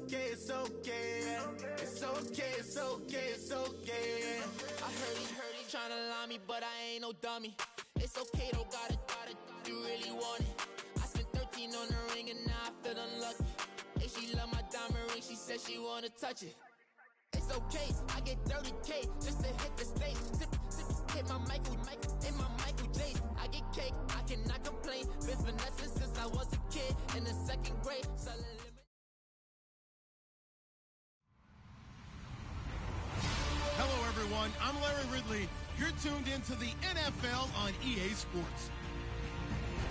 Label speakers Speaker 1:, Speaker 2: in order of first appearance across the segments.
Speaker 1: okay, it's okay. It's okay, it's okay, it's okay. I heard he tryna lie me, but I ain't no dummy. It's okay, though, got it, you really want it. I spent 13 on the ring and now I feel unlucky. Hey, she love my diamond ring, she said she wanna touch it. It's okay, I get 30K just to hit the stage. Hit my Michael, in my Michael J. I get cake, I cannot complain. Been finessing since I was a kid in the second grade.
Speaker 2: Hello, everyone. I'm Larry Ridley. You're tuned into the NFL on EA Sports.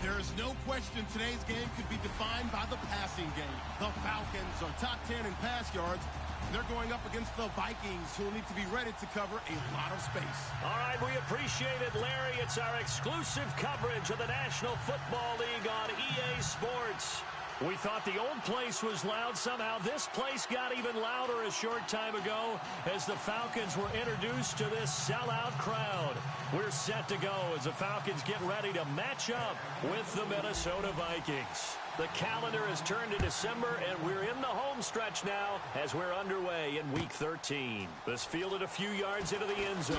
Speaker 2: There is no question today's game could be defined by the passing game. The Falcons are top 10 in pass yards. They're going up against the Vikings, who will need to be ready to cover a lot of space.
Speaker 3: All right, we appreciate it, Larry. It's our exclusive coverage of the National Football League on EA Sports. We thought the old place was loud. Somehow this place got even louder a short time ago as the Falcons were introduced to this sellout crowd. We're set to go as the Falcons get ready to match up with the Minnesota Vikings. The calendar has turned to December, and we're in the home stretch now as we're underway in Week 13. This fielded a few yards into the end zone.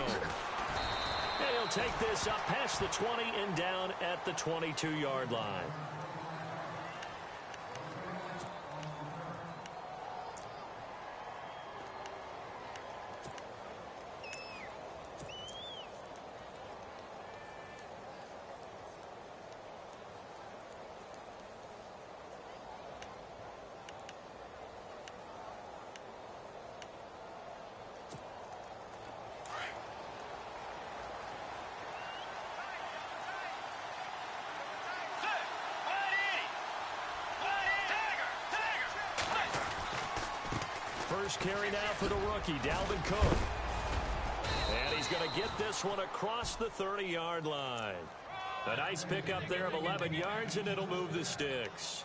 Speaker 3: And he'll take this up past the 20 and down at the 22-yard line. First carry now for the rookie, Dalvin Cook. And he's going to get this one across the 30-yard line. A nice pickup there of 11 yards, and it'll move the sticks.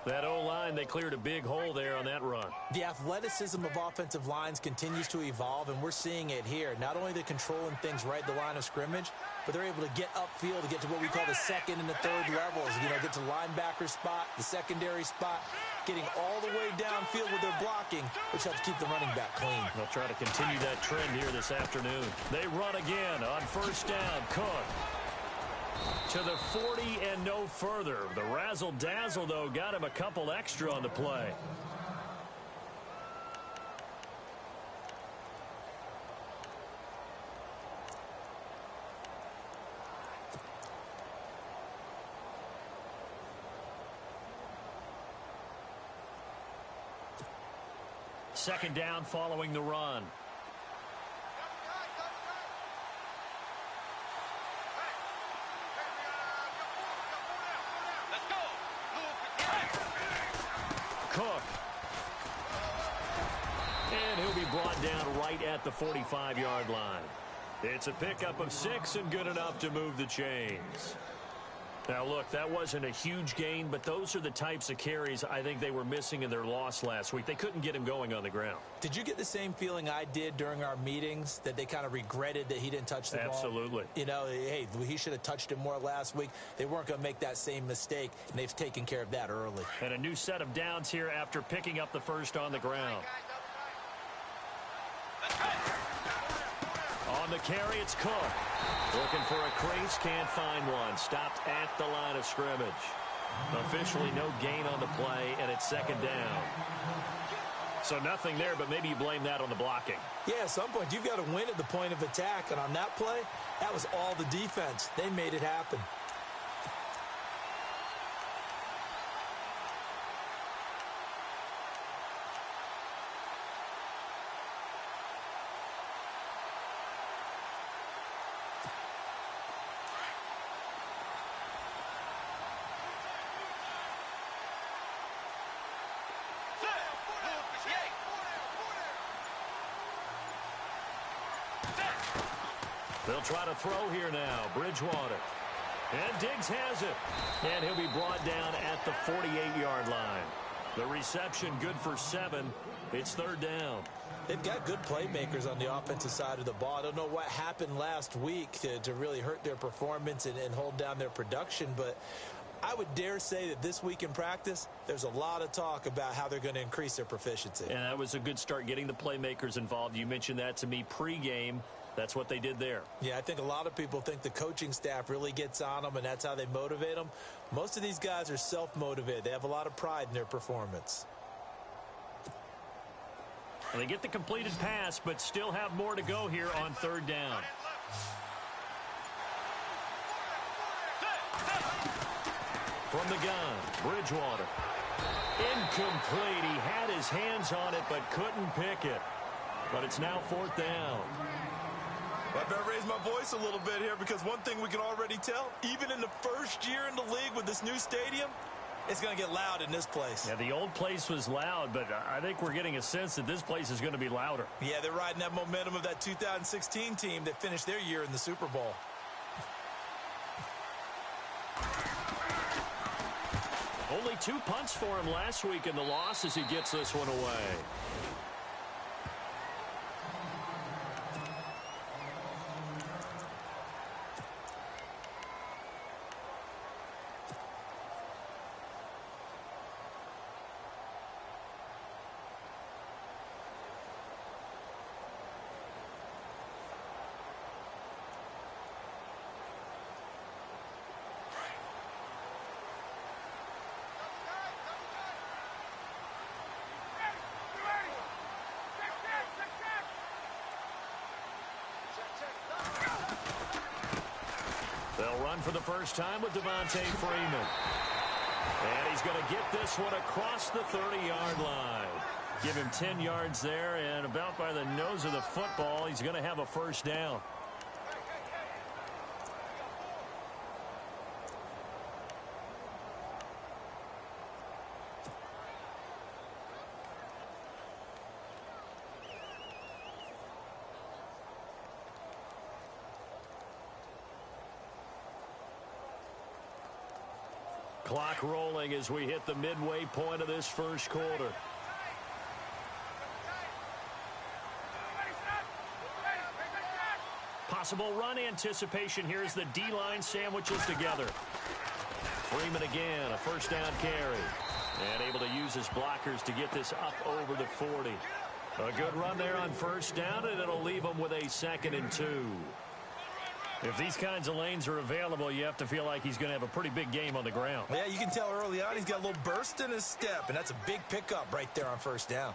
Speaker 3: That O-line, they cleared a big hole there on that run.
Speaker 4: The athleticism of offensive lines continues to evolve, and we're seeing it here. Not only they're controlling things right at the line of scrimmage, but they're able to get upfield to get to what we call the second and the third levels. You know, get to linebacker spot, the secondary spot, getting all the way downfield with their blocking, which helps keep the running back clean.
Speaker 3: They'll try to continue that trend here this afternoon. They run again on first down. Cook to the 40 and no further. The razzle-dazzle, though, got him a couple extra on the play. Second down following the run. Cook. And he'll be brought down right at the 45-yard line. It's a pickup of 6 and good enough to move the chains. Now, look, that wasn't a huge gain, but those are the types of carries I think they were missing in their loss last week. They couldn't get him going on the ground.
Speaker 4: Did you get the same feeling I did during our meetings, that they kind of regretted that he didn't touch the ball?
Speaker 3: Absolutely.
Speaker 4: You know, hey, he should have touched it more last week. They weren't going to make that same mistake, and they've taken care of that early.
Speaker 3: And a new set of downs here after picking up the first on the ground. On the carry, it's Cook. Looking for a crease, can't find one. Stopped at the line of scrimmage. Officially no gain on the play, and it's second down. So nothing there, but maybe you blame that on the blocking.
Speaker 4: Yeah, at some point, you've got to win at the point of attack, and on that play, that was all the defense. They made it happen.
Speaker 3: They'll try to throw here now. Bridgewater. And Diggs has it. And he'll be brought down at the 48-yard line. The reception good for 7. It's third down.
Speaker 4: They've got good playmakers on the offensive side of the ball. I don't know what happened last week to really hurt their performance and hold down their production, but I would dare say that this week in practice, there's a lot of talk about how they're going to increase their proficiency.
Speaker 3: And that was a good start, getting the playmakers involved. You mentioned that to me pregame. That's what they did there.
Speaker 4: Yeah, I think a lot of people think the coaching staff really gets on them, and that's how they motivate them. Most of these guys are self-motivated. They have a lot of pride in their performance.
Speaker 3: And they get the completed pass, but still have more to go here on third down. From the gun, Bridgewater. Incomplete. He had his hands on it, but couldn't pick it. But it's now fourth down.
Speaker 5: I better raise my voice a little bit here, because one thing we can already tell, even in the first year in the league with this new stadium, it's going to get loud in this place.
Speaker 3: Yeah, the old place was loud, but I think we're getting a sense that this place is going to be louder.
Speaker 4: Yeah, they're riding that momentum of that 2016 team that finished their year in the Super Bowl.
Speaker 3: Only 2 punts for him last week in the loss as he gets this one away. They'll run for the first time with Devontae Freeman. And he's going to get this one across the 30-yard line. Give him 10 yards there, and about by the nose of the football, he's going to have a first down. Clock rolling as we hit the midway point of this first quarter. Possible run anticipation here as the D-line sandwiches together. Freeman again, a first down carry. And able to use his blockers to get this up over the 40. A good run there on first down, and it'll leave him with a 2nd and 2. If these kinds of lanes are available, you have to feel like he's going to have a pretty big game on the ground.
Speaker 4: Yeah, you can tell early on he's got a little burst in his step, and that's a big pickup right there on first down.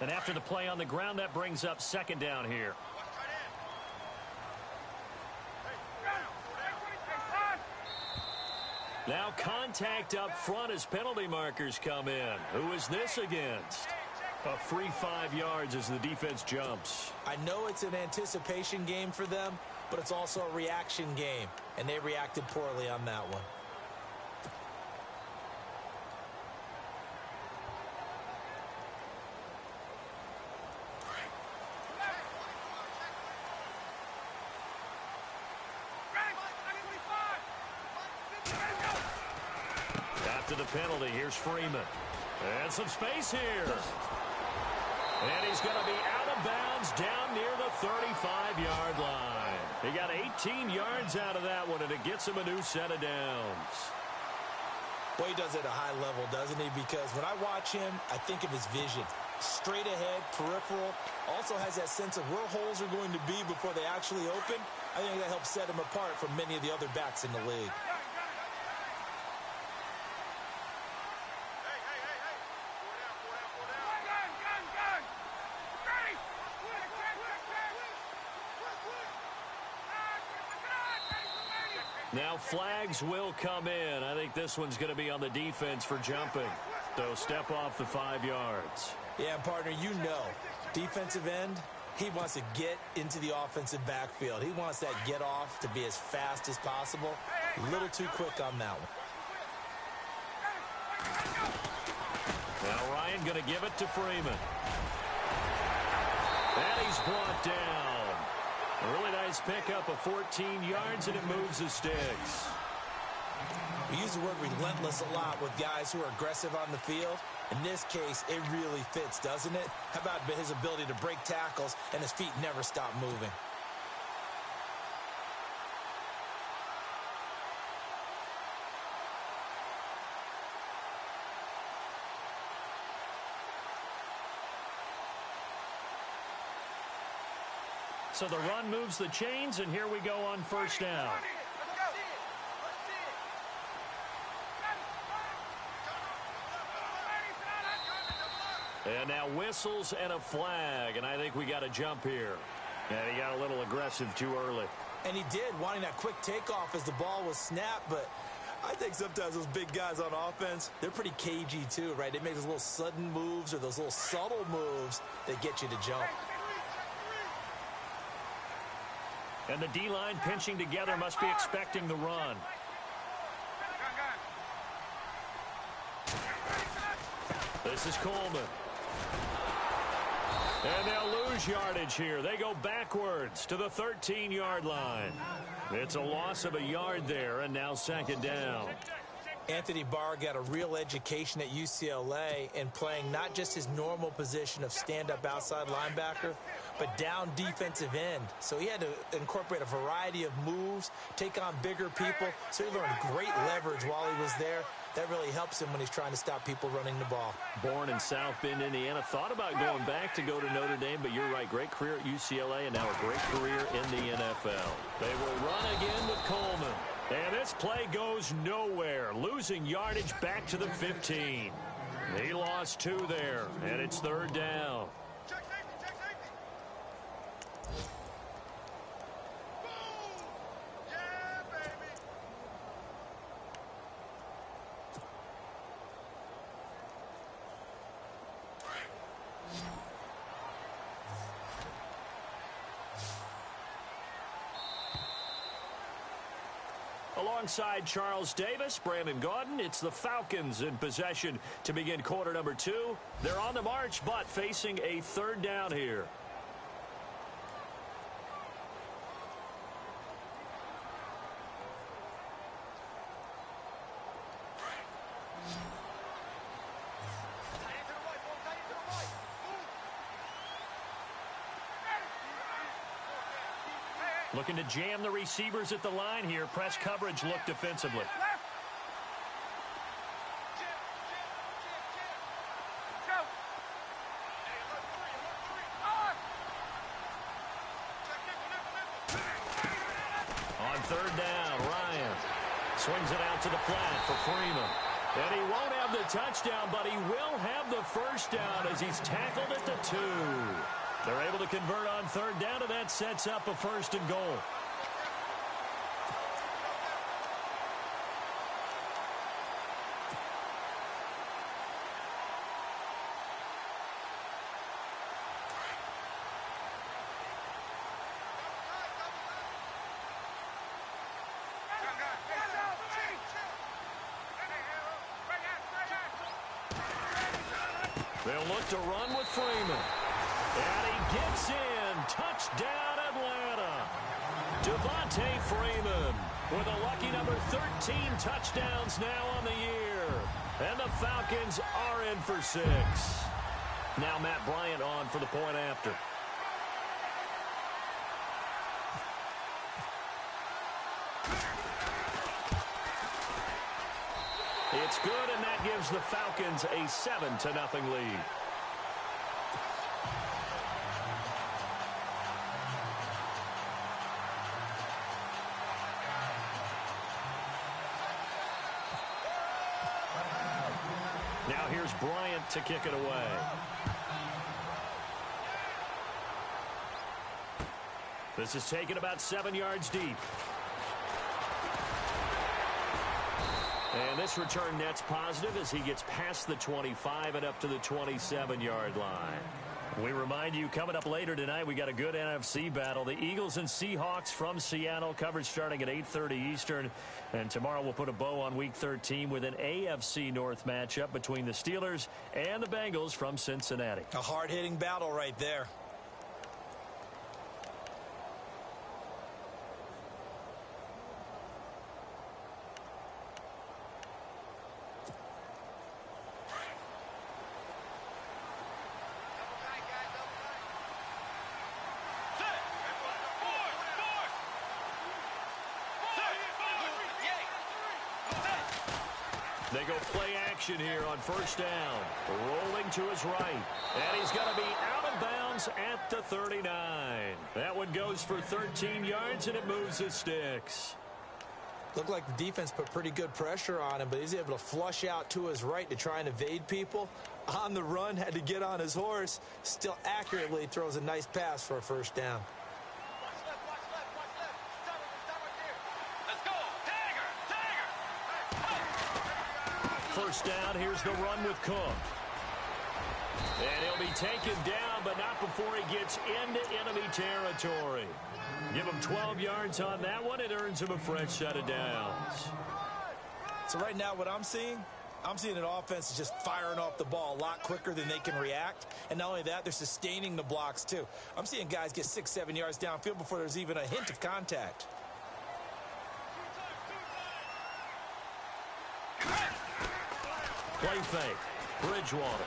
Speaker 3: And after the play on the ground, that brings up 2nd down here. Now contact up front as penalty markers come in. Who is this against? A free 5 yards as the defense jumps.
Speaker 4: I know it's an anticipation game for them, but it's also a reaction game, and they reacted poorly on that one.
Speaker 3: After the penalty, here's Freeman. And some space here. And he's going to be out of bounds down near the 35-yard line. He got 18 yards out of that one, and it gets him a new set of downs.
Speaker 4: Well, he does it at a high level, doesn't he? Because when I watch him, I think of his vision. Straight ahead, peripheral. Also has that sense of where holes are going to be before they actually open. I think that helps set him apart from many of the other backs in the league.
Speaker 3: Now flags will come in. I think this one's going to be on the defense for jumping. So step off the 5 yards.
Speaker 4: Yeah, partner, you know, defensive end, he wants to get into the offensive backfield. He wants that get off to be as fast as possible. A little too quick on that one.
Speaker 3: Now Ryan going to give it to Freeman. And he's brought down. A really nice pickup of 14 yards, and it moves the sticks.
Speaker 4: We use the word relentless a lot with guys who are aggressive on the field. In this case, it really fits, doesn't it? How about his ability to break tackles and his feet never stop moving?
Speaker 3: So the run moves the chains, and here we go on first down. And now whistles and a flag, and I think we got a jump here. And he got a little aggressive too early.
Speaker 4: And he did, wanting that quick takeoff as the ball was snapped, but I think sometimes those big guys on offense, they're pretty cagey too, right? They make those little sudden moves or those little subtle moves that get you to jump.
Speaker 3: And the D-line pinching together must be expecting the run. This is Coleman. And they'll lose yardage here. They go backwards to the 13-yard line. It's a loss of a yard there, and now second down.
Speaker 4: Anthony Barr got a real education at UCLA in playing not just his normal position of stand-up outside linebacker, but down defensive end. So he had to incorporate a variety of moves, take on bigger people. So he learned great leverage while he was there. That really helps him when he's trying to stop people running the ball.
Speaker 3: Born in South Bend, Indiana. Thought about going back to go to Notre Dame, but you're right. Great career at UCLA and now a great career in the NFL. They will run again with Coleman. And this play goes nowhere. Losing yardage back to the 15. He lost 2 there, and it's third down. Alongside Charles Davis, Brandon Gaudin, it's the Falcons in possession to begin quarter number 2. They're on the march, but facing a third down here. Looking to jam the receivers at the line here. Press coverage look defensively. On third down, Ryan swings it out to the flat for Freeman. And he won't have the touchdown, but he will have the first down as he's tackled at the 2. They're able to convert on third down, and that sets up a first and goal. They'll look to run with Freeman. And he gets in. Touchdown, Atlanta. Devontae Freeman with a lucky number 13 touchdowns now on the year. And the Falcons are in for 6. Now Matt Bryant on for the point after. It's good, and that gives the Falcons a 7-0 lead. Now here's Bryant to kick it away. This is taken about 7 yards deep. And this return net's positive as he gets past the 25 and up to the 27-yard line. We remind you, coming up later tonight, we got a good NFC battle. The Eagles and Seahawks from Seattle, coverage starting at 8:30 Eastern. And tomorrow we'll put a bow on Week 13 with an AFC North matchup between the Steelers and the Bengals from Cincinnati.
Speaker 4: A hard-hitting battle right there.
Speaker 3: They go play action here on first down. Rolling to his right. And he's going to be out of bounds at the 39. That one goes for 13 yards, and it moves the sticks.
Speaker 4: Looked like the defense put pretty good pressure on him, but he's able to flush out to his right to try and evade people. On the run, had to get on his horse. Still accurately throws a nice pass for a first down.
Speaker 3: First down, here's the run with Cook. And he'll be taken down, but not before he gets into enemy territory. Give him 12 yards on that one. It earns him a fresh set of downs.
Speaker 4: So right now what I'm seeing an offense is just firing off the ball a lot quicker than they can react. And not only that, they're sustaining the blocks too. I'm seeing guys get 6-7 yards downfield before there's even a hint of contact.
Speaker 3: Play fake. Bridgewater.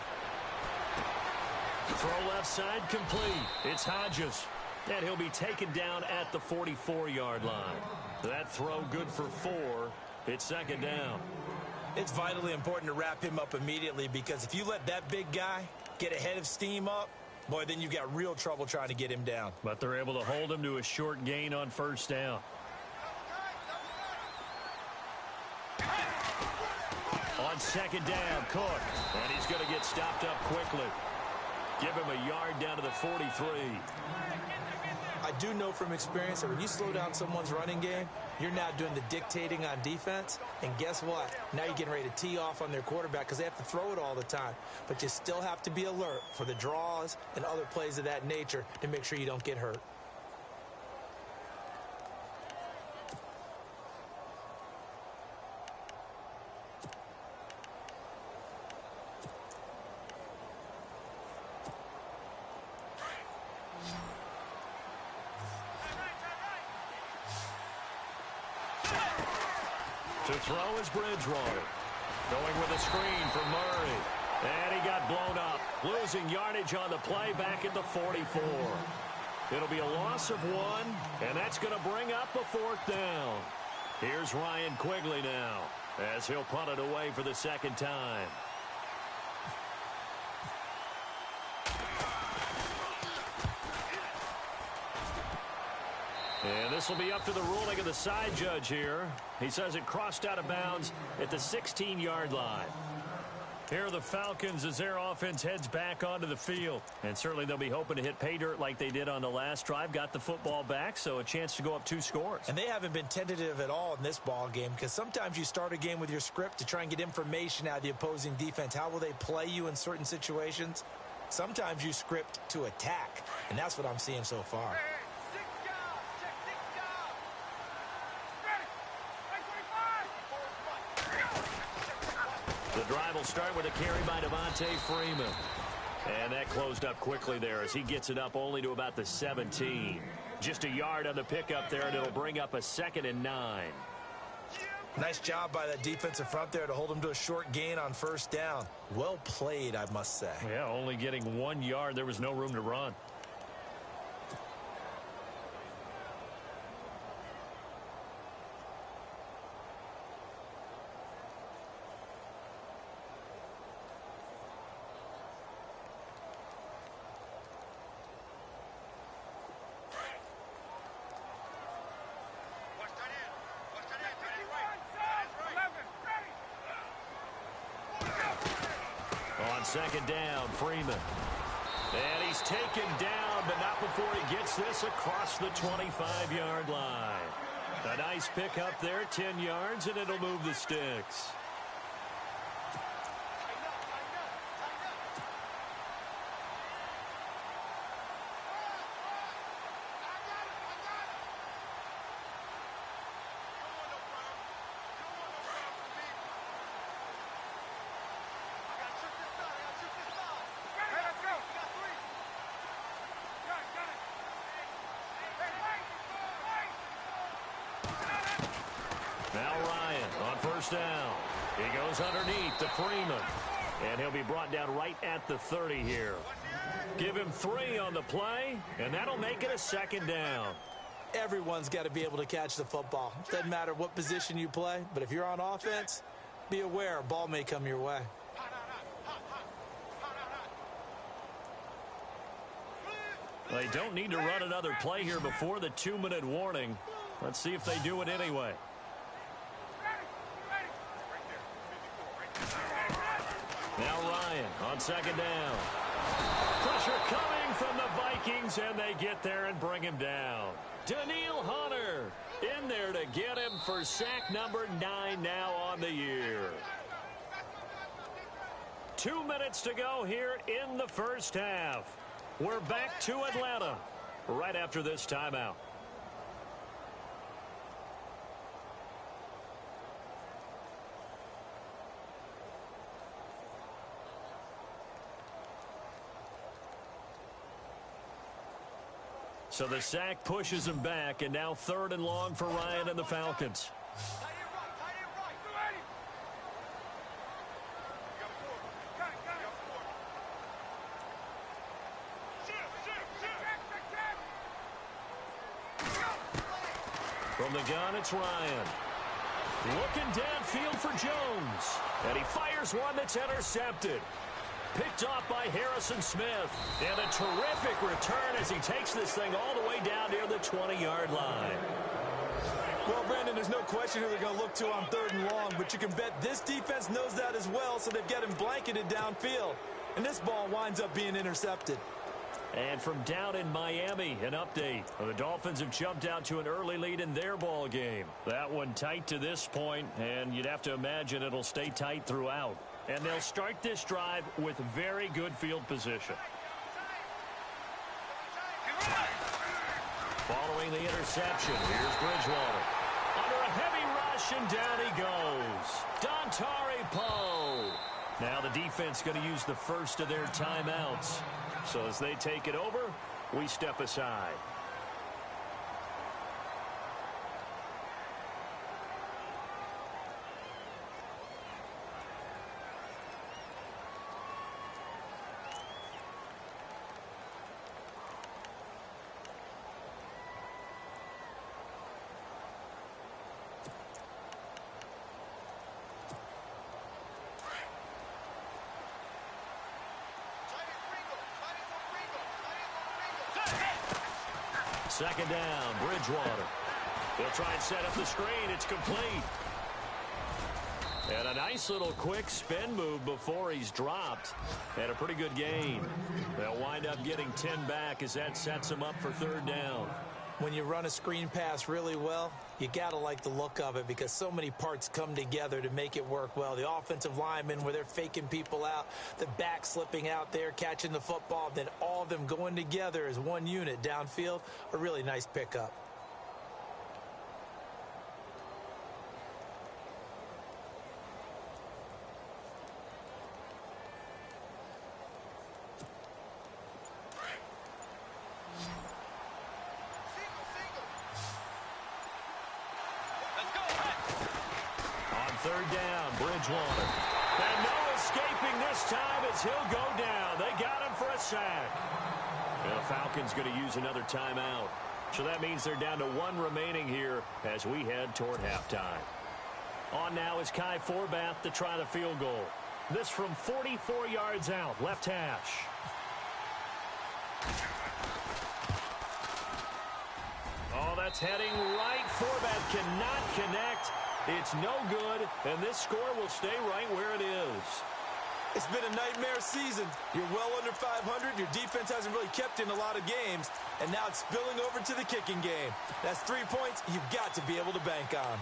Speaker 3: Throw left side complete. It's Hodges. And he'll be taken down at the 44-yard line. That throw good for 4. It's second down.
Speaker 4: It's vitally important to wrap him up immediately, because if you let that big guy get ahead of steam up, boy, then you've got real trouble trying to get him down.
Speaker 3: But they're able to hold him to a short gain on first down. On second down, Cook. And he's going to get stopped up quickly. Give him a yard down to the 43.
Speaker 4: I do know from experience that when you slow down someone's running game, you're now doing the dictating on defense. And guess what? Now you're getting ready to tee off on their quarterback because they have to throw it all the time. But you still have to be alert for the draws and other plays of that nature to make sure you don't get hurt.
Speaker 3: To throw is Bridgewater. Going with a screen for Murray. And he got blown up. Losing yardage on the play back at the 44. It'll be a loss of 1, and that's going to bring up a 4th down. Here's Ryan Quigley now, as he'll punt it away for the second time. And this will be up to the ruling of the side judge here. He says it crossed out of bounds at the 16-yard line. Here are the Falcons as their offense heads back onto the field. And certainly they'll be hoping to hit pay dirt like they did on the last drive. Got the football back, so a chance to go up 2 scores.
Speaker 4: And they haven't been tentative at all in this ball game, because sometimes you start a game with your script to try and get information out of the opposing defense. How will they play you in certain situations? Sometimes you script to attack, and that's what I'm seeing so far.
Speaker 3: The drive will start with a carry by Devontae Freeman. And that closed up quickly there as he gets it up only to about the 17. Just a yard on the pickup there, and it'll bring up a 2nd and 9.
Speaker 4: Nice job by that defensive front there to hold him to a short gain on first down. Well played, I must say.
Speaker 3: Yeah, only getting 1 yard. There was no room to run. Second down, Freeman. And he's taken down, but not before he gets this across the 25-yard line. A nice pickup there, 10 yards, and it'll move the sticks. Now Ryan on first down. He goes underneath to Freeman. And he'll be brought down right at the 30 here. Give him 3 on the play, and that'll make it a 2nd down.
Speaker 4: Everyone's got to be able to catch the football. Doesn't matter what position you play, but if you're on offense, be aware, a ball may come your way.
Speaker 3: They don't need to run another play here before the 2-minute warning. Let's see if they do it anyway. Now Ryan on second down. Pressure coming from the Vikings, and they get there and bring him down. Daniil Hunter in there to get him for sack number 9 now on the year. 2 minutes to go here in the first half. We're back to Atlanta right after this timeout. So the sack pushes him back, and now 3rd and long for Ryan and the Falcons. From the gun, it's Ryan. Looking downfield for Jones. And he fires one that's intercepted. Picked off by Harrison Smith. And a terrific return as he takes this thing all the way down near the 20-yard line.
Speaker 5: Well, Brandon, there's no question who they're going to look to on 3rd and long, but you can bet this defense knows that as well, so they've got him blanketed downfield. And this ball winds up being intercepted.
Speaker 3: And from down in Miami, an update. The Dolphins have jumped out to an early lead in their ball game. That one tight to this point, and you'd have to imagine it'll stay tight throughout. And they'll start this drive with very good field position. Following the interception, here's Bridgewater. Under a heavy rush, and down he goes. Dontari Poe. Now the defense going to use the first of their timeouts. So as they take it over, we step aside. Second down, Bridgewater. They'll try and set up the screen. It's complete. And a nice little quick spin move before he's dropped. And a pretty good gain. They'll wind up getting 10 back as that sets them up for 3rd down.
Speaker 4: When you run a screen pass really well, you got to like the look of it because so many parts come together to make it work well. The offensive linemen, where they're faking people out, the back slipping out there, catching the football, then all of them going together as one unit downfield, a really nice pickup.
Speaker 3: Bridgewater. And no escaping this time as he'll go down. They got him for a sack. And the Falcons going to use another timeout. So that means they're down to 1 remaining here as we head toward halftime. On now is Kai Forbath to try the field goal. This from 44 yards out, left hash. Oh, that's heading right. Forbath cannot connect. It's no good, and this score will stay right where it is.
Speaker 5: It's been a nightmare season. You're well under 500. Your defense hasn't really kept in a lot of games, and now it's spilling over to the kicking game. That's 3 points you've got to be able to bank on.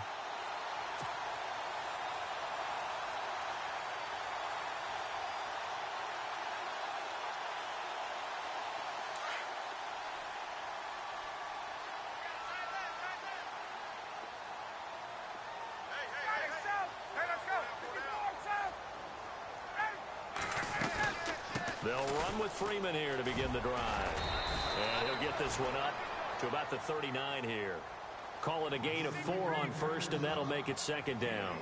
Speaker 3: They'll run with Freeman here to begin the drive. And he'll get this one up to about the 39 here. Call it a gain of 4 on 1st, and that'll make it 2nd down.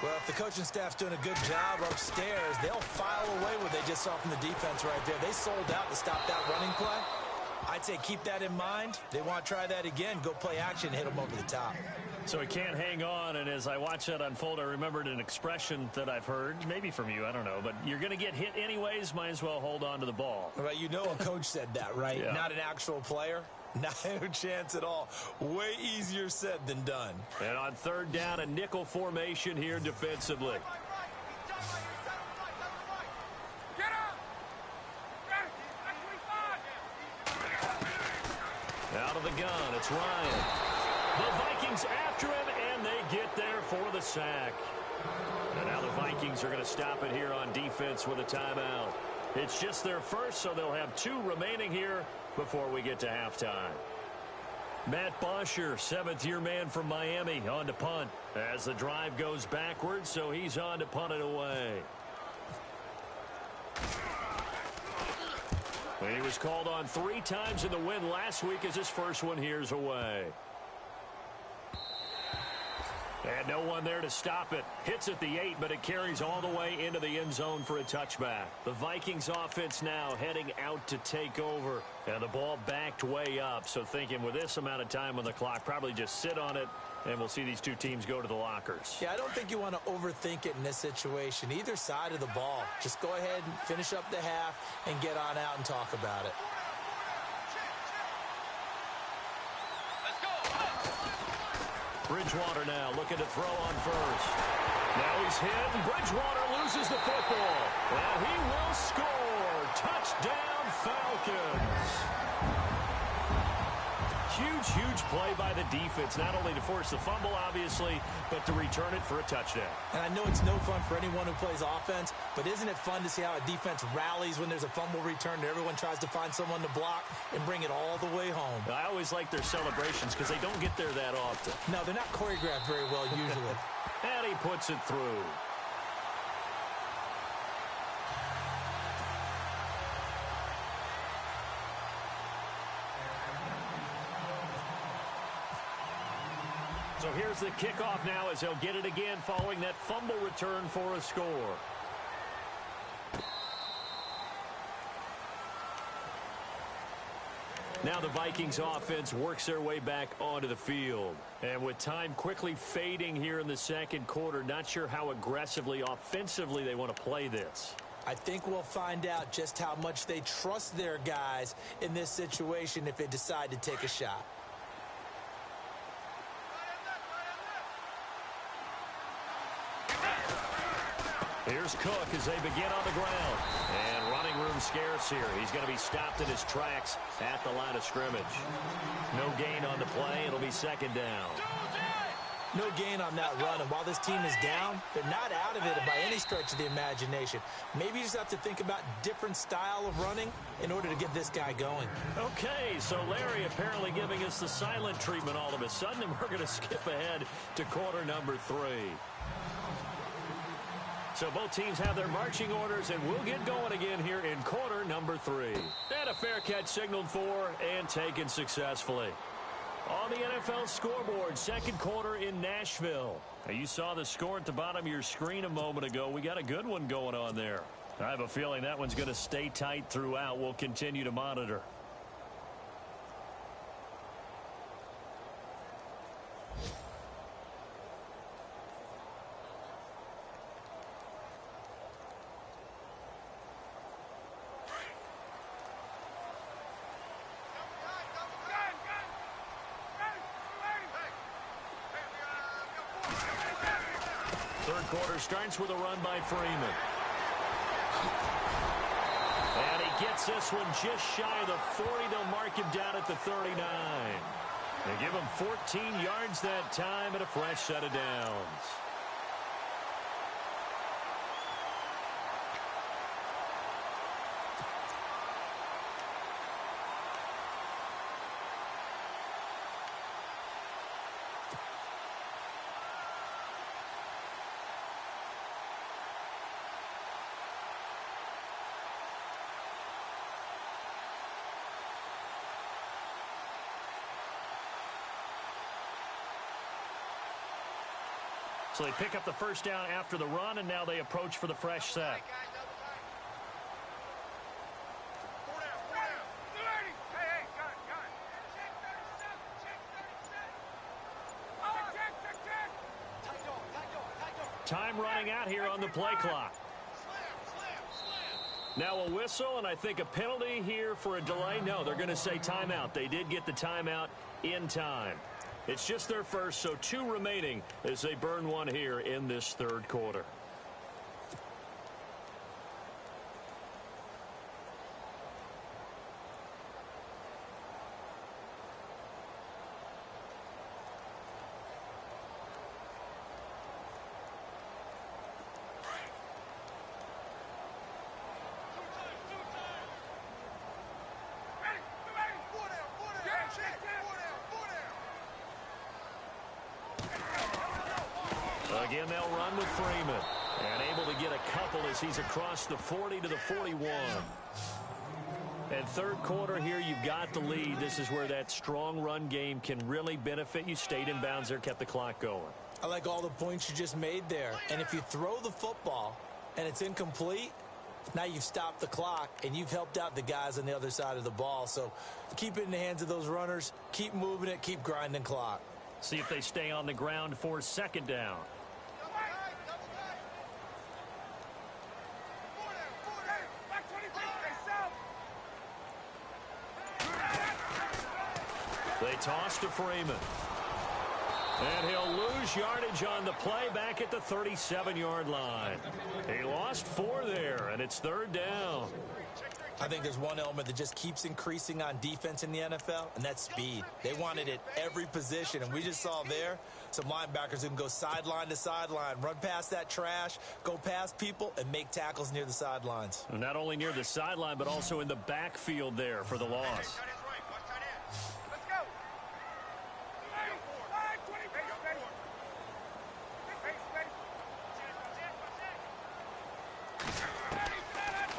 Speaker 4: Well, if the coaching staff's doing a good job upstairs, they'll file away what they just saw from the defense right there. They sold out to stop that running play. I'd say keep that in mind. They want to try that again. Go play action and hit them over the top.
Speaker 3: So he can't hang on, and as I watch that unfold, I remembered an expression that I've heard, maybe from you, I don't know, but you're going to get hit anyways, might as well hold on to the ball.
Speaker 4: Well, you know a coach said that, right?
Speaker 3: Yeah.
Speaker 4: Not an actual player. Not a chance at all. Way easier said than done.
Speaker 3: And on third down, a nickel formation here defensively. Out of the gun, it's Ryan. The Vikings after him, and they get there for the sack. And now the Vikings are going to stop it here on defense with a timeout. It's just their first, so they'll have 2 remaining here before we get to halftime. Matt Bosher, 7th-year man from Miami, on to punt as the drive goes backwards, so he's on to punt it away. He was called on 3 times in the win last week as his first one here's away. And no one there to stop it. Hits at the 8, but it carries all the way into the end zone for a touchback. The Vikings offense now heading out to take over. And the ball backed way up. So thinking with this amount of time on the clock, probably just sit on it, and we'll see these 2 teams go to the lockers.
Speaker 4: Yeah, I don't think you want to overthink it in this situation. Either side of the ball. Just go ahead and finish up the half and get on out and talk about it.
Speaker 3: Bridgewater now looking to throw on first. Now he's hit, and Bridgewater loses the football. And he will score. Touchdown, Falcons. Huge play by the defense, not only to force the fumble, obviously, but to return it for a touchdown.
Speaker 4: And I know it's no fun for anyone who plays offense, but isn't it fun to see how a defense rallies when there's a fumble return and everyone tries to find someone to block and bring it all the way home?
Speaker 3: I always like their celebrations because they don't get there that often.
Speaker 4: No, they're not choreographed very well usually.
Speaker 3: And he puts it through. So here's the kickoff now as he'll get it again following that fumble return for a score. Now the Vikings offense works their way back onto the field. And with time quickly fading here in the second quarter, not sure how aggressively, offensively they want to play this.
Speaker 4: I think we'll find out just how much they trust their guys in this situation if they decide to take a shot.
Speaker 3: Here's Cook as they begin on the ground. And running room scarce here. He's going to be stopped in his tracks at the line of scrimmage. No gain on the play. It'll be second down.
Speaker 4: No gain on that run. And while this team is down, they're not out of it by any stretch of the imagination. Maybe you just have to think about different style of running in order to get this guy going.
Speaker 3: Okay, so Larry apparently giving us the silent treatment all of a sudden, and we're going to skip ahead to quarter number 3. So both teams have their marching orders, and we'll get going again here in quarter number 3. And a fair catch signaled for and taken successfully. On the NFL scoreboard, second quarter in Nashville. Now, you saw the score at the bottom of your screen a moment ago. We got a good one going on there. I have a feeling that one's going to stay tight throughout. We'll continue to monitor. Third quarter starts with a run by Freeman. And he gets this one just shy of the 40. They'll mark him down at the 39. They give him 14 yards that time and a fresh set of downs. So they pick up the first down after the run, and now they approach for the fresh set. time running out here on the play clock. Now a whistle, and I think a penalty here for a delay. No, they're going to say timeout. They did get the timeout in time. It's just their first, so 2 remaining as they burn one here in this third quarter. Again, they'll run with Freeman. And able to get a couple as he's across the 40 to the 41. And third quarter here, you've got the lead. This is where that strong run game can really benefit you. Stayed in bounds there, kept the clock going.
Speaker 4: I like all the points you just made there. And if you throw the football and it's incomplete, now you've stopped the clock and you've helped out the guys on the other side of the ball. So keep it in the hands of those runners. Keep moving it. Keep grinding clock.
Speaker 3: See if they stay on the ground for second down. They toss to Freeman. And he'll lose yardage on the play back at the 37-yard line. He lost 4 there, and it's third down.
Speaker 4: I think there's one element that just keeps increasing on defense in the NFL, and that's speed. They want it at every position, and we just saw there some linebackers who can go sideline to sideline, run past that trash, go past people, and make tackles near the sidelines.
Speaker 3: And not only near the sideline, but also in the backfield there for the loss.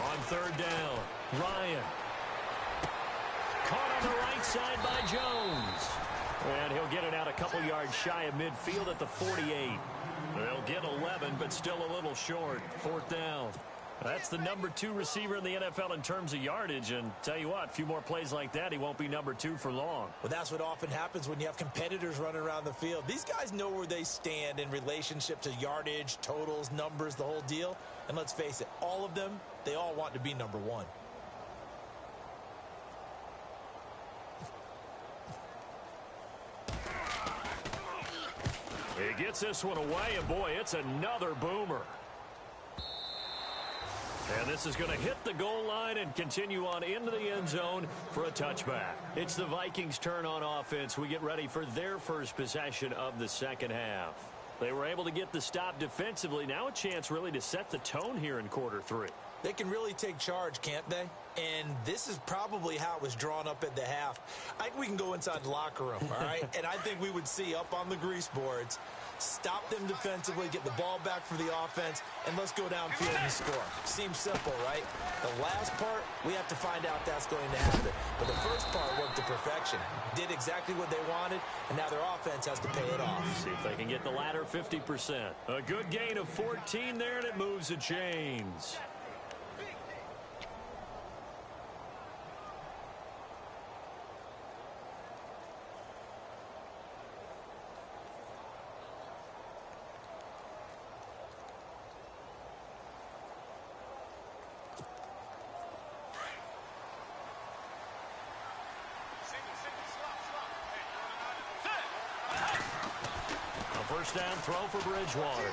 Speaker 3: On third down, Ryan. Caught on the right side by Jones. And he'll get it out a couple yards shy of midfield at the 48. They'll get 11, but still a little short. Fourth down. That's the number 2 receiver in the NFL in terms of yardage. And tell you what, a few more plays like that, he won't be number 2 for long.
Speaker 4: Well, that's what often happens when you have competitors running around the field. These guys know where they stand in relationship to yardage, totals, numbers, the whole deal. And let's face it, all of them, they all want to be number 1.
Speaker 3: He gets this one away, and boy, it's another boomer. And this is going to hit the goal line and continue on into the end zone for a touchback. It's the Vikings' turn on offense. We get ready for their first possession of the second half. They were able to get the stop defensively. Now a chance really to set the tone here in quarter 3.
Speaker 4: They can really take charge, can't they? And this is probably how it was drawn up at the half. I think we can go inside the locker room, all right? And I think we would see up on the grease boards, stop them defensively, get the ball back for the offense, and let's go downfield and score. Seems simple, right? The last part, we have to find out that's going to happen. But the first part worked to perfection. Did exactly what they wanted, and now their offense has to pay it off.
Speaker 3: See if they can get the latter 50%. A good gain of 14 there, and it moves the chains. First down throw for Bridgewater.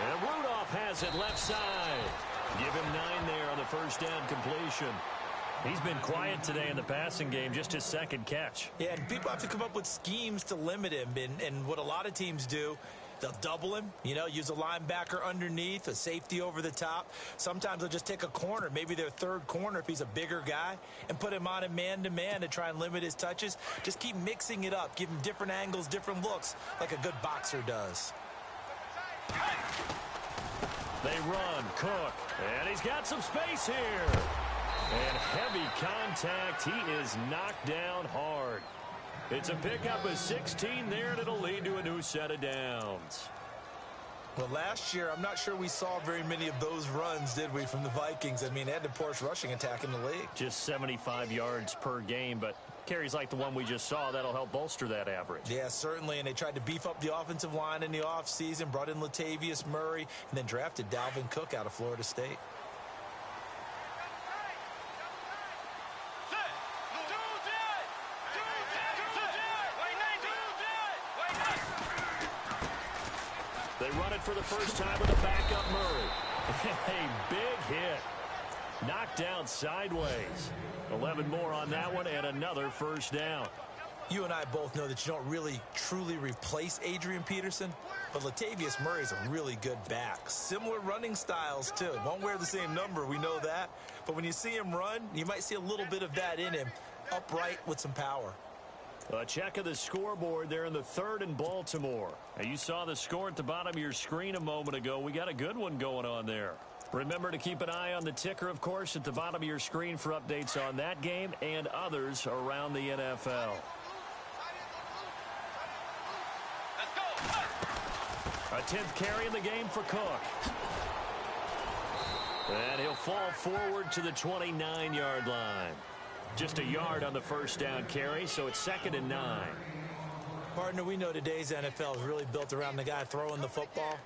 Speaker 3: And Rudolph has it left side. Give him 9 there on the first down completion. He's been quiet today in the passing game, just his second catch.
Speaker 4: Yeah, and people have to come up with schemes to limit him. And what a lot of teams do, they'll double him, use a linebacker underneath, a safety over the top. Sometimes they'll just take a corner, maybe their third corner if he's a bigger guy, and put him on a man-to-man to try and limit his touches. Just keep mixing it up. Give him different angles, different looks, like a good boxer does.
Speaker 3: They run, Cook, and he's got some space here. And heavy contact. He is knocked down hard. It's a pickup of 16 there, and it'll lead to a new set of downs.
Speaker 4: Well, last year, I'm not sure we saw very many of those runs, did we, from the Vikings? I mean, they had the poorest rushing attack in the league.
Speaker 3: Just 75 yards per game, but carries like the one we just saw, that'll help bolster that average.
Speaker 4: Yeah, certainly, and they tried to beef up the offensive line in the offseason, brought in Latavius Murray, and then drafted Dalvin Cook out of Florida State.
Speaker 3: They run it for the first time with a backup Murray. A big hit. Knocked down sideways. 11 more on that one and another first down.
Speaker 4: You and I both know that you don't really truly replace Adrian Peterson, but Latavius Murray is a really good back. Similar running styles, too. Won't wear the same number, we know that. But when you see him run, you might see a little bit of that in him, upright with some power.
Speaker 3: A check of the scoreboard there in the third in Baltimore. Now, you saw the score at the bottom of your screen a moment ago. We got a good one going on there. Remember to keep an eye on the ticker, of course, at the bottom of your screen for updates on that game and others around the NFL. A 10th carry in the game for Cook. And he'll fall forward to the 29-yard line. Just a yard on the first down carry, so it's 2nd and 9.
Speaker 4: Partner, we know today's NFL is really built around the guy throwing the football.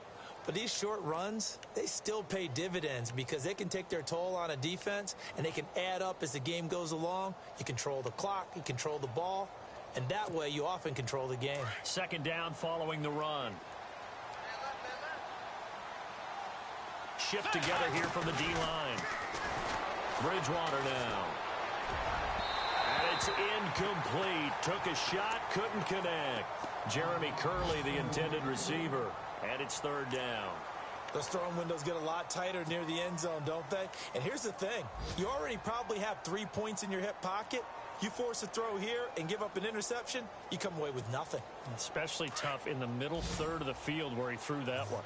Speaker 4: But these short runs, they still pay dividends because they can take their toll on a defense and they can add up as the game goes along. You control the clock, you control the ball, and that way you often control the game.
Speaker 3: 2nd down following the run. Shift together here from the D-line. Bridgewater now. And it's incomplete. Took a shot, couldn't connect. Jeremy Curley, the intended receiver. And it's 3rd down.
Speaker 4: Those throwing windows get a lot tighter near the end zone, don't they? And here's the thing. You already probably have 3 points in your hip pocket. You force a throw here and give up an interception, you come away with nothing.
Speaker 3: Especially tough in the middle third of the field where he threw that one.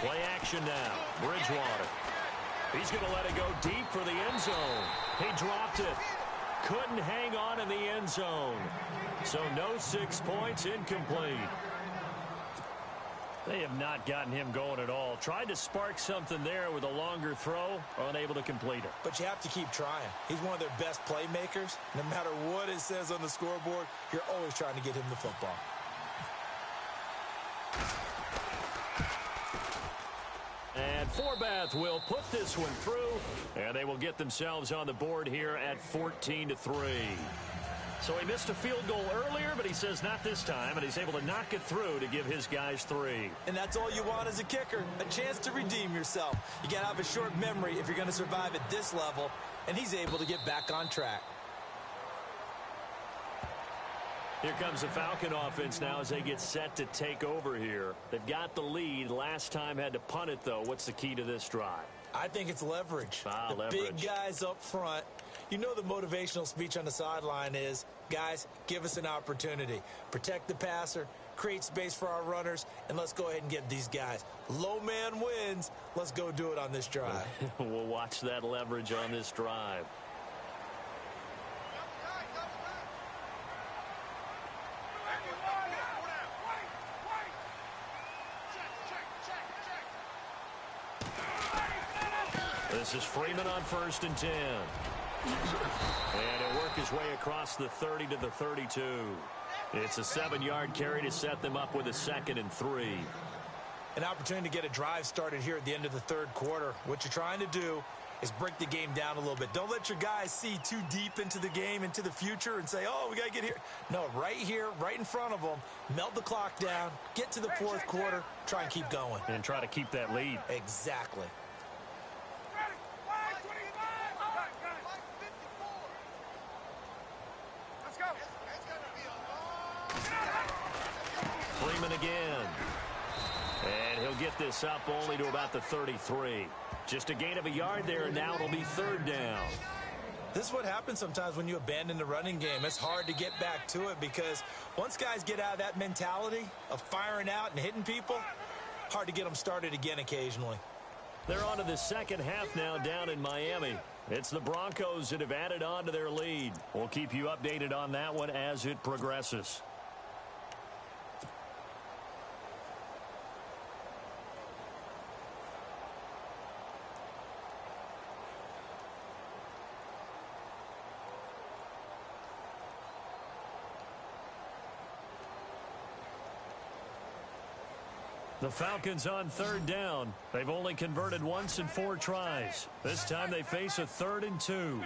Speaker 3: Play action now. Bridgewater. He's going to let it go deep for the end zone. He dropped it. Couldn't hang on in the end zone. So no 6 points, incomplete. They have not gotten him going at all. Tried to spark something there with a longer throw, unable to complete it.
Speaker 4: But you have to keep trying. He's one of their best playmakers. No matter what it says on the scoreboard, you're always trying to get him the football.
Speaker 3: And Forbath will put this one through, and they will get themselves on the board here at 14-3. So he missed a field goal earlier, but he says not this time, and he's able to knock it through to give his guys 3.
Speaker 4: And that's all you want as a kicker, a chance to redeem yourself. You got to have a short memory if you're going to survive at this level, and he's able to get back on track.
Speaker 3: Here comes the Falcon offense now as they get set to take over here. They've got the lead. Last time had to punt it, though. What's the key to this drive?
Speaker 4: I think it's leverage.
Speaker 3: Leverage.
Speaker 4: Big guys up front. You know the motivational speech on the sideline is, guys, give us an opportunity. Protect the passer, create space for our runners, and let's go ahead and get these guys. Low man wins. Let's go do it on this drive.
Speaker 3: We'll watch that leverage on this drive. This is Freeman on 1st and 10. And he'll work his way across the 30 to the 32. It's a 7-yard carry to set them up with a 2nd and 3.
Speaker 4: An opportunity to get a drive started here at the end of the 3rd quarter. What you're trying to do is break the game down a little bit. Don't let your guys see too deep into the game, into the future, and say, oh, we got to get here. No, right here, right in front of them, melt the clock down, get to the 4th quarter, try and keep going.
Speaker 3: And try to keep that lead.
Speaker 4: Exactly.
Speaker 3: Freeman again. And he'll get this up only to about the 33. Just a gain of a yard there, and now it'll be 3rd down.
Speaker 4: This is what happens sometimes when you abandon the running game. It's hard to get back to it because once guys get out of that mentality of firing out and hitting people, hard to get them started again occasionally.
Speaker 3: They're on to the second half now down in Miami. It's the Broncos that have added on to their lead. We'll keep you updated on that one as it progresses. The Falcons on third down. They've only converted once in 4 tries. This time they face a 3rd and 2.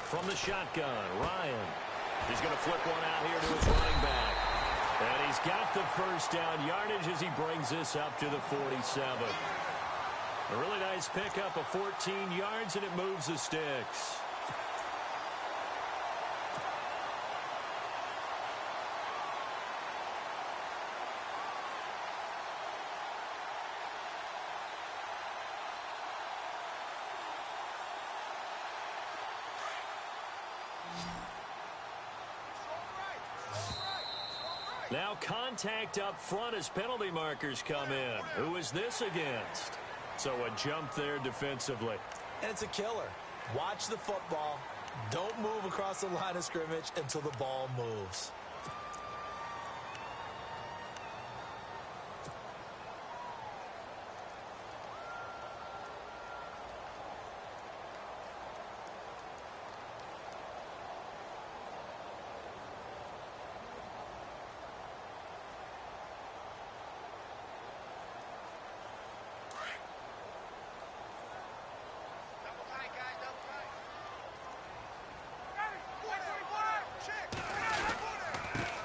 Speaker 3: From the shotgun, Ryan. He's going to flip one out here to his running back. And he's got the first down yardage as he brings this up to the 47. A really nice pickup of 14 yards, and it moves the sticks. Now contact up front as penalty markers come in. Who is this against? So a jump there defensively.
Speaker 4: And it's a killer. Watch the football. Don't move across the line of scrimmage until the ball moves.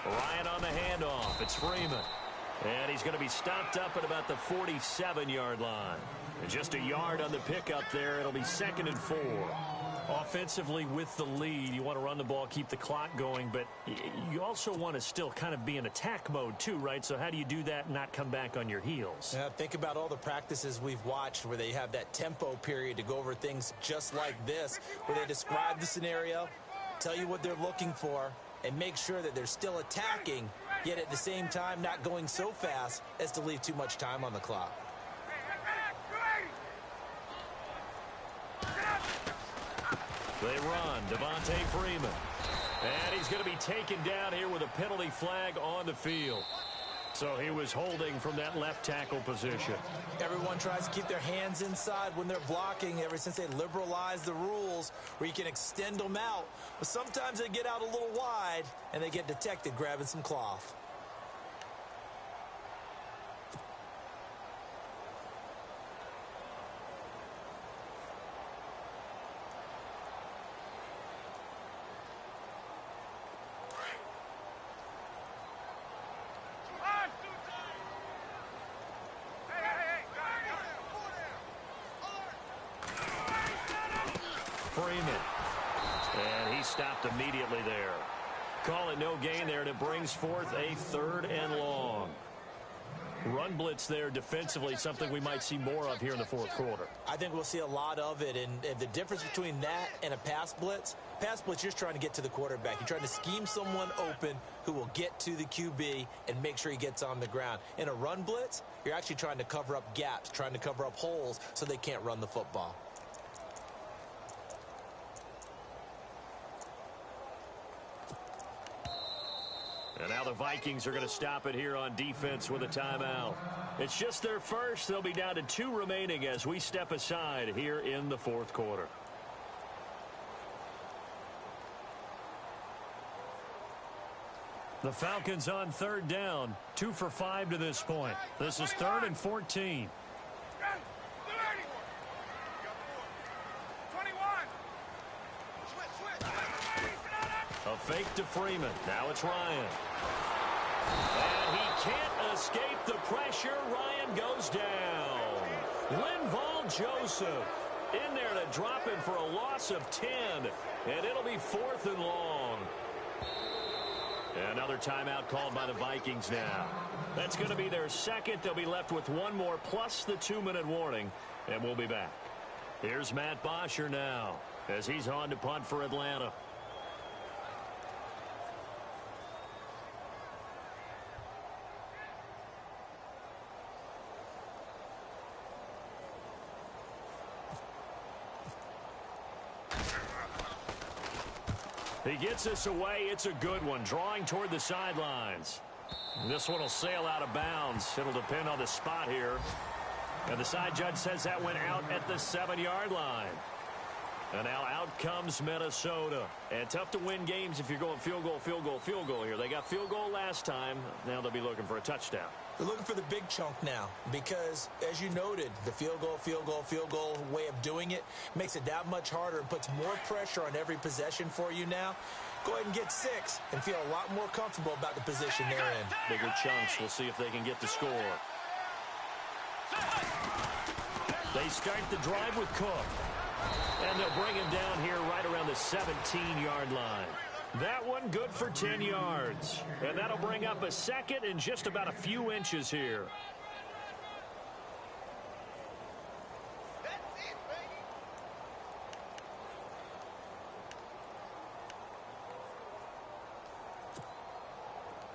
Speaker 3: Ryan on the handoff. It's Freeman. And he's going to be stopped up at about the 47-yard line. And just a yard on the pickup there. It'll be 2nd and 4. Offensively with the lead, you want to run the ball, keep the clock going, but you also want to still kind of be in attack mode too, right? So how do you do that and not come back on your heels?
Speaker 4: Yeah, think about all the practices we've watched where they have that tempo period to go over things just like this, where they describe the scenario, tell you what they're looking for, and make sure that they're still attacking, yet at the same time not going so fast as to leave too much time on the clock.
Speaker 3: They run. Devontae Freeman. And he's going to be taken down here with a penalty flag on the field. So he was holding from that left tackle position.
Speaker 4: Everyone tries to keep their hands inside when they're blocking ever since they liberalized the rules where you can extend them out. But sometimes they get out a little wide and they get detected grabbing some cloth.
Speaker 3: Freeman. And he stopped immediately there. Call it no gain there, and it brings forth a 3rd and long. Run blitz there defensively, something we might see more of here in the 4th quarter.
Speaker 4: I think we'll see a lot of it, and the difference between that and a pass blitz, you're just trying to get to the quarterback. You're trying to scheme someone open who will get to the QB and make sure he gets on the ground. In a run blitz, you're actually trying to cover up gaps, trying to cover up holes so they can't run the football.
Speaker 3: And now the Vikings are going to stop it here on defense with a timeout. It's just their first. They'll be down to 2 remaining as we step aside here in the 4th quarter. The Falcons on 3rd down. 2 for 5 to this point. This is 3rd and 14. A fake to Freeman. Now it's Ryan. And he can't escape the pressure. Ryan goes down. Linval Joseph in there to drop him for a loss of 10. And it'll be 4th and long. Another timeout called by the Vikings now. That's going to be their 2nd. They'll be left with 1 more plus the 2-minute warning. And we'll be back. Here's Matt Bosher now as he's on to punt for Atlanta. He gets this away. It's a good one. Drawing toward the sidelines. And this one will sail out of bounds. It'll depend on the spot here. And the side judge says that went out at the 7-yard line. And now out comes Minnesota. And tough to win games if you're going field goal, field goal, field goal here. They got field goal last time. Now they'll be looking for a touchdown.
Speaker 4: They're looking for the big chunk now because, as you noted, the field goal way of doing it makes it that much harder and puts more pressure on every possession for you now. Go ahead and get 6 and feel a lot more comfortable about the position they're in.
Speaker 3: Bigger chunks. We'll see if they can get the score. They start the drive with Cook. And they'll bring him down here right around the 17-yard line. That one good for 10 yards. And that'll bring up a second and just about a few inches here.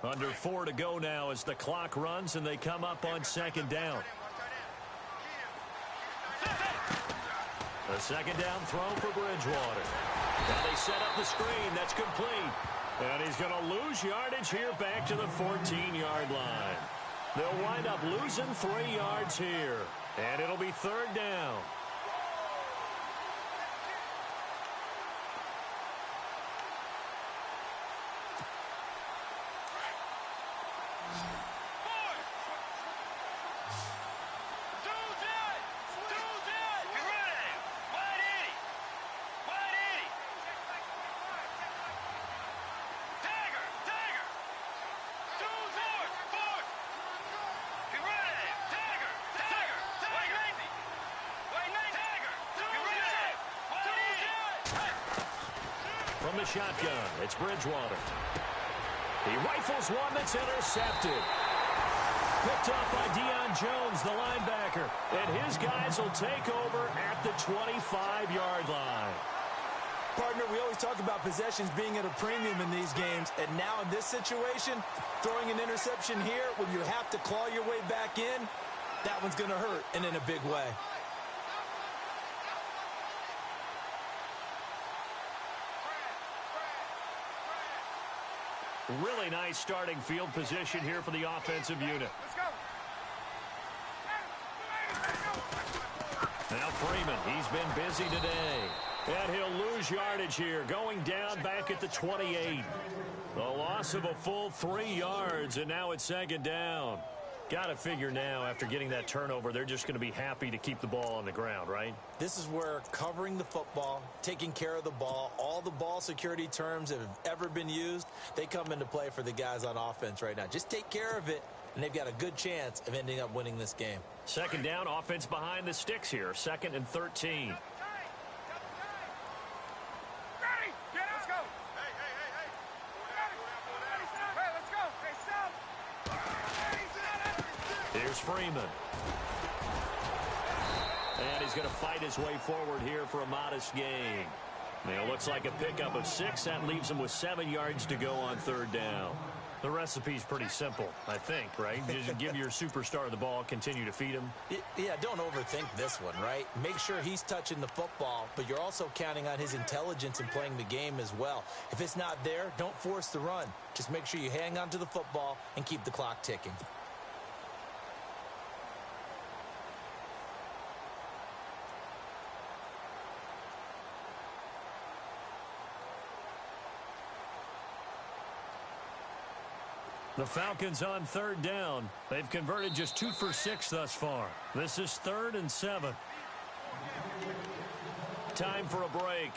Speaker 3: Under 4 to go now as the clock runs and they come up on second down. The second down throw for Bridgewater. Now they set up the screen. That's complete. And he's going to lose yardage here back to the 14-yard line. They'll wind up losing 3 yards here. And it'll be third down. From the shotgun, it's Bridgewater. He rifles one that's intercepted. Picked up by Deion Jones, the linebacker. And his guys will take over at the 25-yard line.
Speaker 5: Partner, we always talk about possessions being at a premium in these games. And now in this situation, throwing an interception here when you have to claw your way back in, that one's going to hurt, and in a big way.
Speaker 3: Really nice starting field position here for the offensive unit. Now Freeman, he's been busy today. And he'll lose yardage here, going down back at the 28. The loss of a full 3 yards, and now it's second down. Got to figure now, after getting that turnover, they're just going to be happy to keep the ball on the ground, right?
Speaker 4: This is where covering the football, taking care of the ball, all the ball security terms that have ever been used, they come into play for the guys on offense right now. Just take care of it, and they've got a good chance of ending up winning this game.
Speaker 3: Second down, offense behind the sticks here. 2nd and 13. Here's Freeman. And he's going to fight his way forward here for a modest gain. Now, it looks like a pickup of 6. That leaves him with 7 yards to go on third down. The recipe's pretty simple, I think, right? Just give your superstar the ball, continue to feed him.
Speaker 4: Yeah, don't overthink this one, right? Make sure he's touching the football, but you're also counting on his intelligence in playing the game as well. If it's not there, don't force the run. Just make sure you hang on to the football and keep the clock ticking.
Speaker 3: The Falcons on third down. They've converted just 2 for 6 thus far. This is 3rd and 7. Time for a break.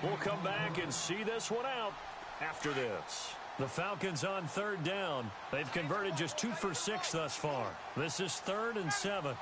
Speaker 3: We'll come back and see this one out after this. The Falcons on third down. They've converted just 2 for 6 thus far. This is 3rd and 7.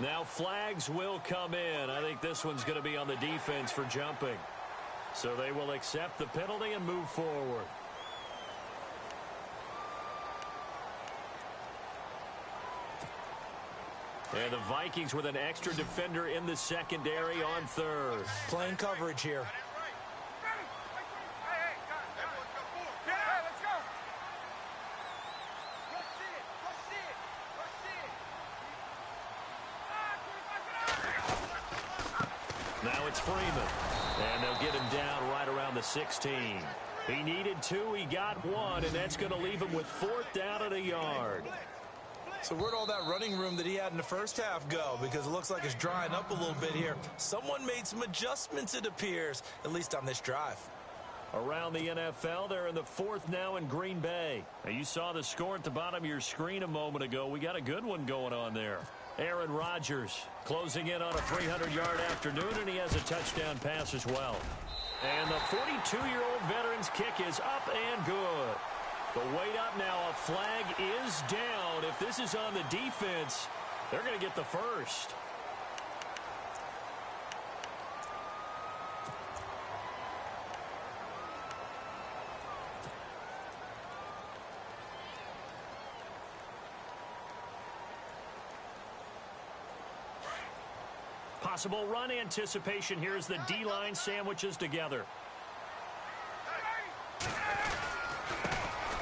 Speaker 3: Now flags will come in. I think this one's going to be on the defense for jumping. So they will accept the penalty and move forward. And the Vikings with an extra defender in the secondary on third.
Speaker 4: Playing coverage here.
Speaker 3: it's Freeman. And they'll get him down right around the 16. He needed 2, he got 1, and that's going to leave him with 4th down and a yard.
Speaker 5: So where'd all that running room that he had in the first half go? Because it looks like it's drying up a little bit here. Someone made some adjustments, it appears, at least on this drive.
Speaker 3: Around the NFL, they're in the 4th now in Green Bay. Now, you saw the score at the bottom of your screen a moment ago. We got a good one going on there. Aaron Rodgers closing in on a 300-yard afternoon, and he has a touchdown pass as well. And the 42-year-old veteran's kick is up and good. The weight up now, a flag is down. If this is on the defense, they're going to get the first. Possible run anticipation here as the D-line sandwiches together.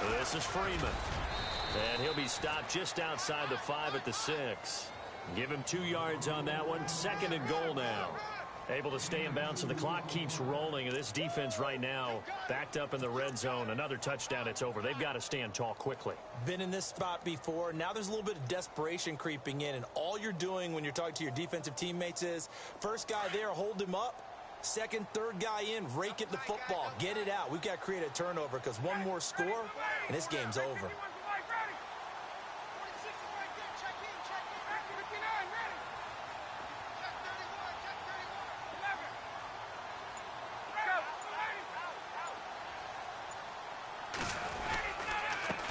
Speaker 3: This is Freeman. And he'll be stopped just outside the 5 at the 6. Give him 2 yards on that one. 2nd and goal now. Able to stay in bounds, so the clock keeps rolling. And this defense right now backed up in the red zone. Another touchdown, it's over. They've got to stand tall quickly.
Speaker 5: Been in this spot before. Now there's a little bit of desperation creeping in. And all you're doing when you're talking to your defensive teammates is, first guy there, hold him up. 2nd, 3rd guy in, rake at the football. Get it out. We've got to create a turnover because one more score, and this game's over.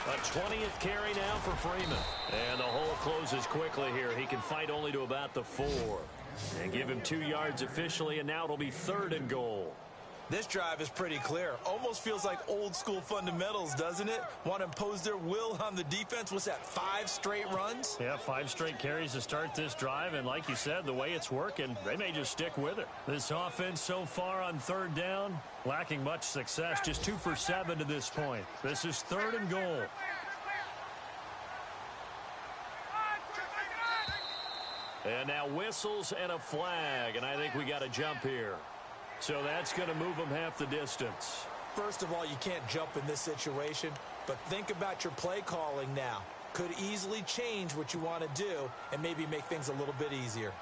Speaker 3: A 20th carry now for Freeman. And the hole closes quickly here. He can fight only to about the 4. And give him 2 yards officially, and now it'll be 3rd and goal.
Speaker 5: This drive is pretty clear. Almost feels like old school fundamentals, doesn't it? Want to impose their will on the defense. What's that, 5 straight runs?
Speaker 3: Yeah, 5 straight carries to start this drive, and like you said, the way it's working, they may just stick with it. This offense so far on 3rd down, lacking much success, just 2 for 7 to this point. This is 3rd and goal. And now whistles and a flag, and I think we got to jump here. So that's going to move them half the distance.
Speaker 5: First of all, you can't jump in this situation, but think about your play calling now. Could easily change what you want to do and maybe make things a little bit easier.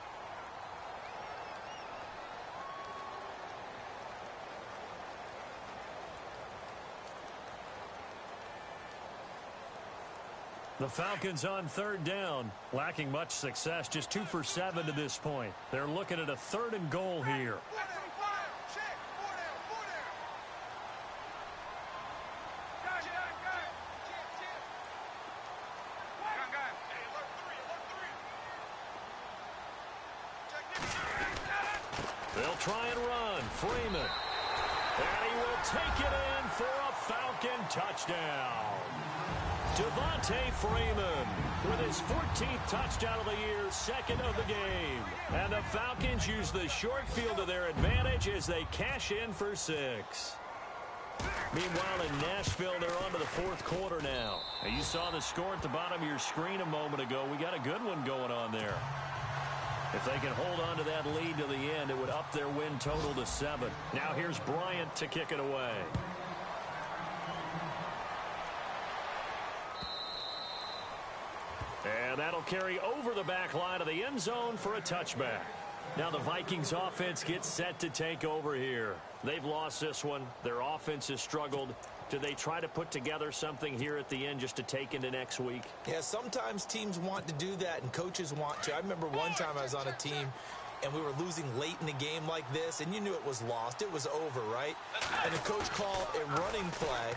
Speaker 3: The Falcons on 3rd down, lacking much success, just 2 for 7 to this point. They're looking at a 3rd and goal here. They'll try and run. Freeman. And he will take it in for a Falcon touchdown. Devontae Freeman with his 14th touchdown of the year, 2nd of the game. And the Falcons use the short field to their advantage as they cash in for 6. Meanwhile, in Nashville, they're on to the 4th quarter now. And you saw the score at the bottom of your screen a moment ago. We got a good one going on there. If they can hold on to that lead to the end, it would up their win total to 7. Now here's Bryant to kick it away. And that'll carry over the back line of the end zone for a touchback. Now the Vikings offense gets set to take over here. They've lost this one. Their offense has struggled. Do they try to put together something here at the end just to take into next week?
Speaker 5: Yeah, sometimes teams want to do that and coaches want to. I remember one time I was on a team and we were losing late in the game like this, and you knew it was lost. It was over, right? And the coach called a running play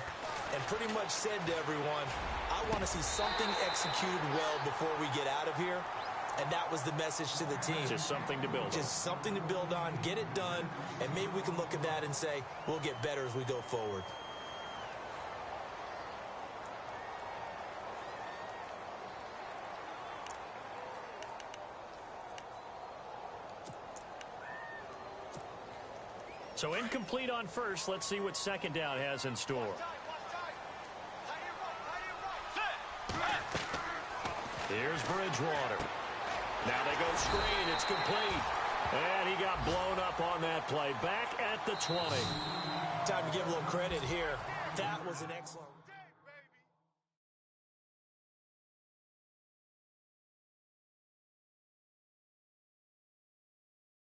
Speaker 5: and pretty much said to everyone, I want to see something executed well before we get out of here. And that was the message to the team.
Speaker 3: Just something to build on.
Speaker 5: Just something to build on, get it done, and maybe we can look at that and say, we'll get better as we go forward.
Speaker 3: So incomplete on first. Let's see what 2nd down has in store. Here's Bridgewater. Now they go screen. It's complete. And he got blown up on that play. Back at the 20.
Speaker 5: Time to give a little credit here. That was an excellent...